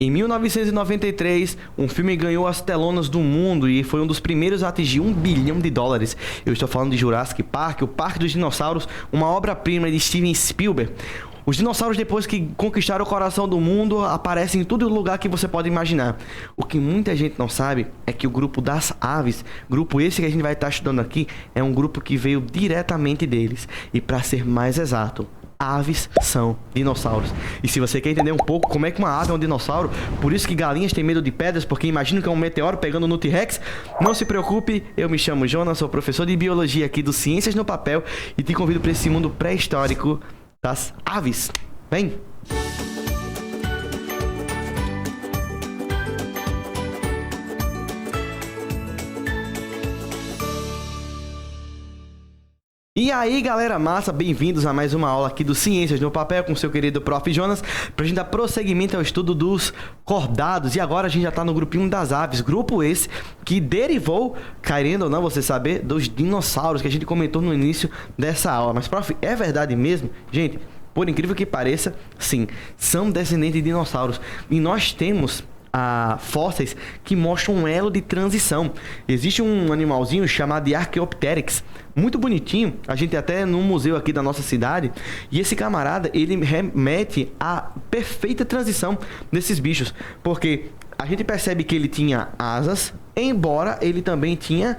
Em 1993, um filme ganhou as telonas do mundo e foi um dos primeiros a atingir US$ 1 bilhão. Eu estou falando de Jurassic Park, o Parque dos Dinossauros, uma obra-prima de Steven Spielberg. Os dinossauros, depois que conquistaram o coração do mundo, aparecem em todo lugar que você pode imaginar. O que muita gente não sabe é que o grupo das aves, grupo esse que a gente vai estar estudando aqui, é um grupo que veio diretamente deles. E para ser mais exato, aves são dinossauros. E se você quer entender um pouco como é que uma ave é um dinossauro, por isso que galinhas têm medo de pedras, porque imaginam que é um meteoro pegando no T-Rex, não se preocupe, eu me chamo Jonas, sou professor de biologia aqui do Ciências no Papel e te convido para esse mundo pré-histórico das aves. Vem! E aí, galera massa, bem-vindos a mais uma aula aqui do Ciências no Papel com seu querido Prof. Jonas, pra gente dar prosseguimento ao estudo dos cordados. E agora a gente já tá no grupinho das aves, grupo esse que derivou, querendo ou não você saber, dos dinossauros que a gente comentou no início dessa aula. Mas, Prof, é verdade mesmo? Gente, por incrível que pareça, sim, são descendentes de dinossauros. E nós temos fósseis que mostram um elo de transição. Existe um animalzinho chamado de Archaeopteryx, muito bonitinho, a gente até no museu aqui da nossa cidade, e esse camarada, ele remete à perfeita transição desses bichos, porque a gente percebe que ele tinha asas, embora ele também tinha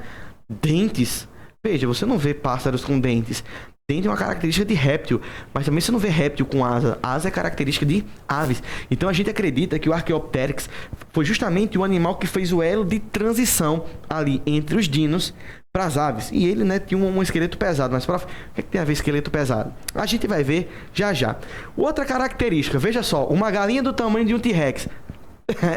dentes. Veja, você não vê pássaros com dentes. Dente é uma característica de réptil, mas também você não vê réptil com asa. Asa é característica de aves. Então a gente acredita que o Archaeopteryx foi justamente o animal que fez o elo de transição ali entre os dinos para as aves. E ele, né, tinha um esqueleto pesado. Mas, prof, o que tem a ver esqueleto pesado? A gente vai ver já já. Outra característica, veja só, uma galinha do tamanho de um T-Rex.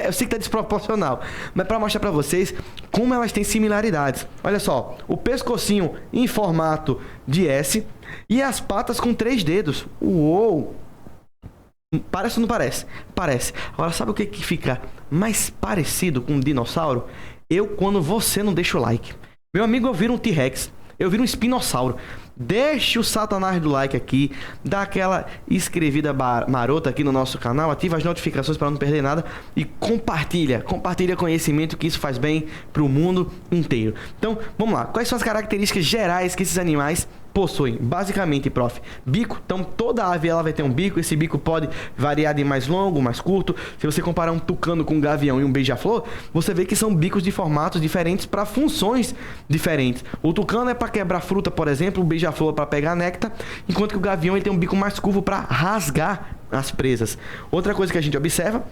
Eu sei que tá desproporcional, mas para mostrar para vocês como elas têm similaridades. Olha só, o pescocinho em formato de S e as patas com 3 dedos. Uou! Parece ou não parece? Parece. Agora, sabe o que fica mais parecido com um dinossauro? Quando você não deixa o like. Meu amigo, eu viro um T-Rex. Eu viro um espinossauro. Deixe o satanás do like aqui, dá aquela escrevida marota aqui no nosso canal, ativa as notificações para não perder nada e compartilha conhecimento, que isso faz bem para o mundo inteiro. Então, vamos lá. Quais são as características gerais que esses animais possuem? Basicamente, prof, bico. Então, toda ave ela vai ter um bico. Esse bico pode variar de mais longo, mais curto. Se você comparar um tucano com um gavião e um beija-flor, você vê que são bicos de formatos diferentes para funções diferentes. O tucano é para quebrar fruta, por exemplo, o beija-flor para pegar néctar, enquanto que o gavião ele tem um bico mais curvo para rasgar as presas. Outra coisa que a gente observa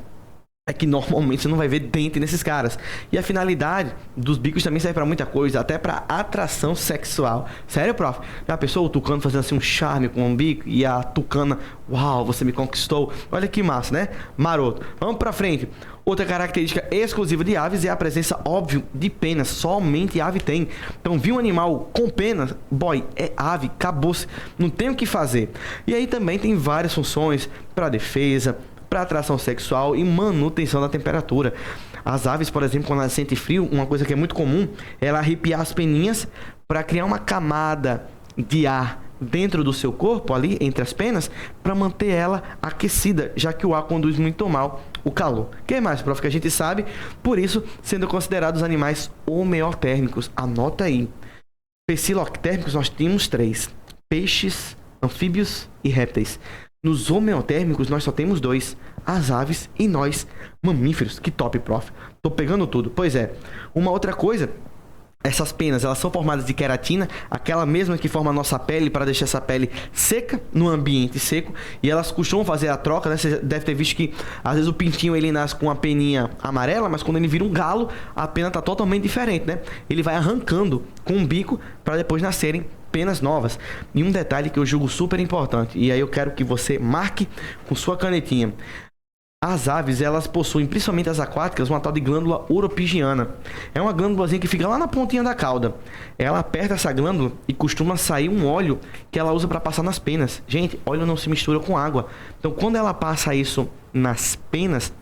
é que normalmente você não vai ver dente nesses caras. E a finalidade dos bicos também serve para muita coisa, até para atração sexual. Sério, prof? Já pensou o tucano fazendo assim um charme com um bico e a tucana, uau, você me conquistou. Olha que massa, né? Maroto. Vamos para frente. Outra característica exclusiva de aves é a presença, óbvio, de penas. Somente ave tem. Então, viu um animal com penas? Boy, é ave, acabou-se. Não tem o que fazer. E aí também tem várias funções para defesa, para atração sexual e manutenção da temperatura. As aves, por exemplo, quando elas sentem frio, uma coisa que é muito comum é ela arrepiar as peninhas para criar uma camada de ar dentro do seu corpo, ali entre as penas, para manter ela aquecida, já que o ar conduz muito mal o calor. O que mais, prof, que a gente sabe? Por isso, sendo considerados animais homeotérmicos. Anota aí. Pecilotérmicos nós temos 3. Peixes, anfíbios e répteis. Nos homeotérmicos nós só temos 2. As aves e nós, mamíferos. Que top, prof. Tô pegando tudo. Pois é. Uma outra coisa, essas penas, elas são formadas de queratina, aquela mesma que forma a nossa pele para deixar essa pele seca, no ambiente seco. E elas costumam fazer a troca, né? Você deve ter visto que às vezes o pintinho ele nasce com a peninha amarela, mas quando ele vira um galo, a pena tá totalmente diferente, né? Ele vai arrancando com o bico para depois nascerem penas novas. E um detalhe que eu julgo super importante, e aí eu quero que você marque com sua canetinha. As aves, elas possuem, principalmente as aquáticas, uma tal de glândula uropigiana. É uma glândulazinha que fica lá na pontinha da cauda. Ela aperta essa glândula e costuma sair um óleo que ela usa para passar nas penas. Gente, óleo não se mistura com água. Então, quando ela passa isso nas penas,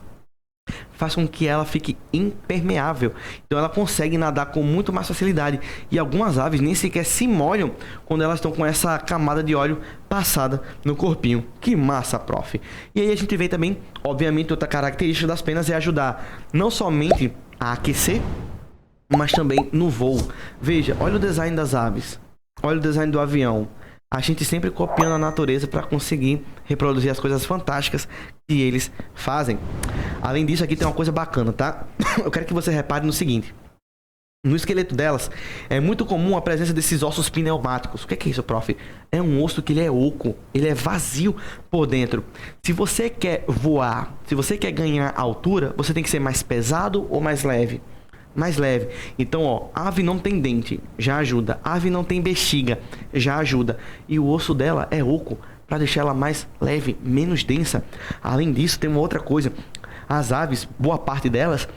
faz com que ela fique impermeável. Então ela consegue nadar com muito mais facilidade. E algumas aves nem sequer se molham quando elas estão com essa camada de óleo passada no corpinho. Que massa, prof. E aí a gente vê também, obviamente, outra característica das penas é ajudar não somente a aquecer, mas também no voo. Veja, olha o design das aves. Olha o design do avião. A gente sempre copiando a natureza para conseguir reproduzir as coisas fantásticas que eles fazem. Além disso, aqui tem uma coisa bacana, tá? Eu quero que você repare no seguinte. No esqueleto delas, é muito comum a presença desses ossos pneumáticos. O que é isso, prof? É um osso que ele é oco, ele é vazio por dentro. Se você quer voar, se você quer ganhar altura, você tem que ser mais pesado ou mais leve? Mais leve. Então, ó, ave não tem dente, já ajuda. Ave não tem bexiga, já ajuda. E o osso dela é oco, para deixar ela mais leve, menos densa. Além disso, tem uma outra coisa. As aves, boa parte delas,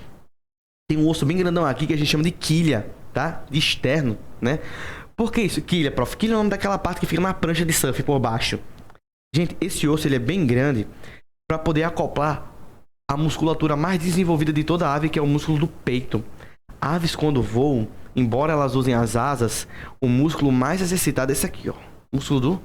tem um osso bem grandão aqui que a gente chama de quilha, tá? De externo, né? Por que isso? Quilha, prof. Quilha é o nome daquela parte que fica na prancha de surf por baixo. Gente, esse osso ele é bem grande para poder acoplar a musculatura mais desenvolvida de toda a ave, que é o músculo do peito. Aves, quando voam, embora elas usem as asas, o músculo mais exercitado é esse aqui, ó. Músculo do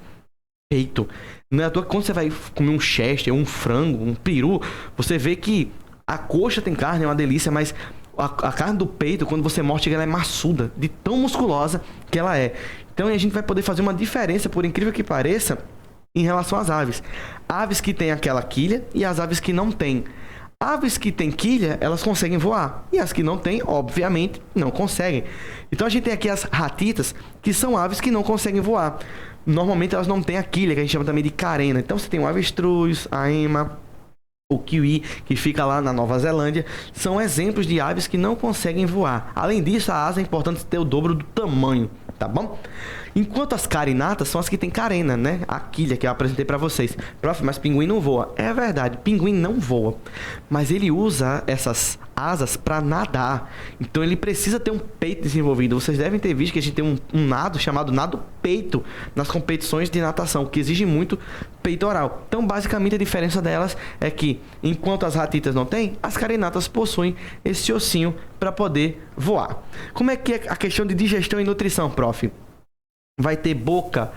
peito. Não é à toa que quando você vai comer um chester, um frango, um peru, você vê que a coxa tem carne, é uma delícia, mas a carne do peito, quando você morde, ela é maçuda, de tão musculosa que ela é. Então a gente vai poder fazer uma diferença, por incrível que pareça, em relação às aves. Aves que têm aquela quilha e as aves que não têm. Aves que têm quilha, elas conseguem voar. E as que não têm, obviamente, não conseguem. Então a gente tem aqui as ratitas, que são aves que não conseguem voar. Normalmente elas não têm a quilha, que a gente chama também de carena. Então você tem o avestruz, a ema, o kiwi, que fica lá na Nova Zelândia. São exemplos de aves que não conseguem voar. Além disso, a asa é importante ter o dobro do tamanho, tá bom? Enquanto as carinatas são as que têm carena, né? A quilha que eu apresentei para vocês. Prof, mas pinguim não voa. É verdade, pinguim não voa. Mas ele usa essas asas para nadar. Então ele precisa ter um peito desenvolvido. Vocês devem ter visto que a gente tem um nado chamado nado peito nas competições de natação, que exige muito peitoral. Então basicamente a diferença delas é que enquanto as ratitas não têm, as carinatas possuem esse ossinho para poder voar. Como é que é a questão de digestão e nutrição, prof? Vai ter boca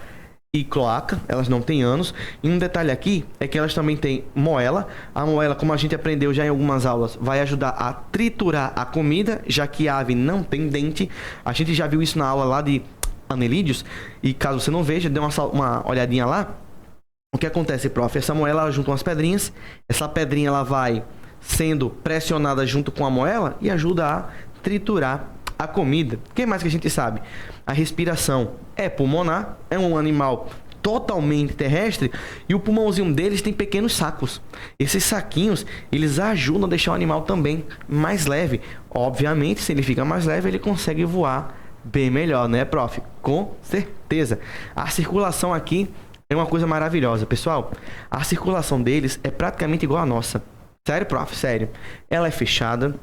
e cloaca, elas não têm ânus. E um detalhe aqui é que elas também têm moela. A moela, como a gente aprendeu já em algumas aulas, vai ajudar a triturar a comida, já que a ave não tem dente. A gente já viu isso na aula lá de anelídeos. E caso você não veja, dê uma olhadinha lá. O que acontece, prof? Essa moela junta umas pedrinhas. Essa pedrinha ela vai sendo pressionada junto com a moela e ajuda a triturar a comida. O que mais que a gente sabe? A respiração é pulmonar, é um animal totalmente terrestre e o pulmãozinho deles tem pequenos sacos. Esses saquinhos, eles ajudam a deixar o animal também mais leve. Obviamente, se ele fica mais leve, ele consegue voar bem melhor, né, prof? Com certeza. A circulação aqui é uma coisa maravilhosa, pessoal. A circulação deles é praticamente igual à nossa. Sério, prof? Sério. Ela é fechada,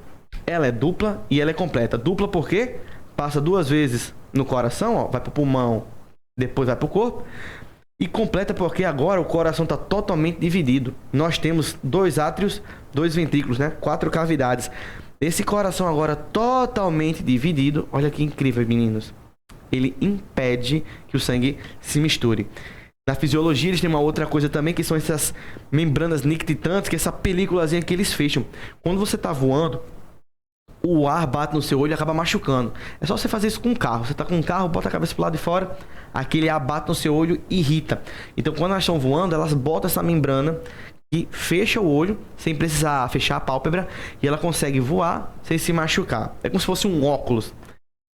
ela é dupla e ela é completa. Dupla porque passa 2 vezes no coração, ó, vai pro pulmão, depois vai pro corpo. E completa porque agora o coração está totalmente dividido. Nós temos 2 átrios, 2 ventrículos, né? 4 cavidades. Esse coração agora totalmente dividido, olha que incrível, meninos. Ele impede que o sangue se misture. Na fisiologia eles têm uma outra coisa também, que são essas membranas nictitantes, que é essa películazinha que eles fecham. Quando você está voando, o ar bate no seu olho e acaba machucando. É só você fazer isso com um carro. Você tá com um carro, bota a cabeça pro lado de fora, aquele ar bate no seu olho e irrita. Então, quando elas estão voando, elas botam essa membrana que fecha o olho, sem precisar fechar a pálpebra, e ela consegue voar sem se machucar. É como se fosse um óculos.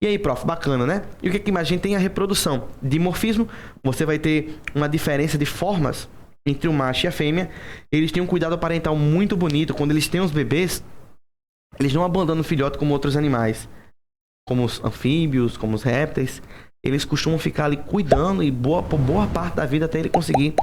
E aí, prof, bacana, né? E o que mais? A gente tem a reprodução. Dimorfismo, você vai ter uma diferença de formas entre o macho e a fêmea. Eles têm um cuidado parental muito bonito. Quando eles têm os bebês, eles não abandonam o filhote como outros animais, como os anfíbios, como os répteis. Eles costumam ficar ali cuidando e por boa parte da vida até ele conseguir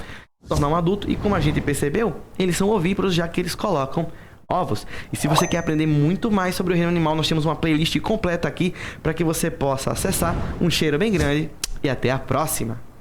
se tornar um adulto. E como a gente percebeu, eles são ovíparos, já que eles colocam ovos. E se você quer aprender muito mais sobre o reino animal, nós temos uma playlist completa aqui para que você possa acessar. Um cheiro bem grande e até a próxima!